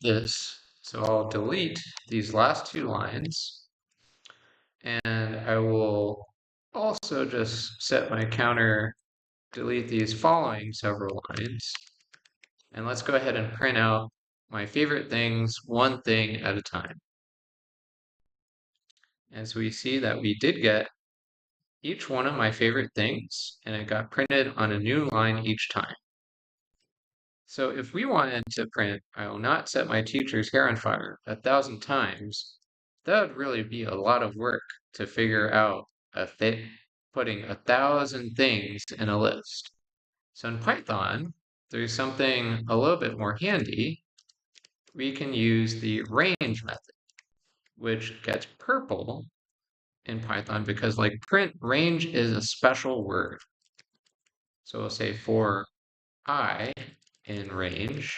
this. So I'll delete these last two lines, and I will also just set my counter, delete these following several lines. And let's go ahead and print out my favorite things one thing at a time. As we see that we did get each one of my favorite things, and it got printed on a new line each time. So if we wanted to print, I will not set my teacher's hair on fire 1,000 times, that would really be a lot of work to figure out putting 1,000 things in a list. So in Python, there's something a little bit more handy. We can use the range method, which gets purple in Python because like print range is a special word. So we'll say for I in range,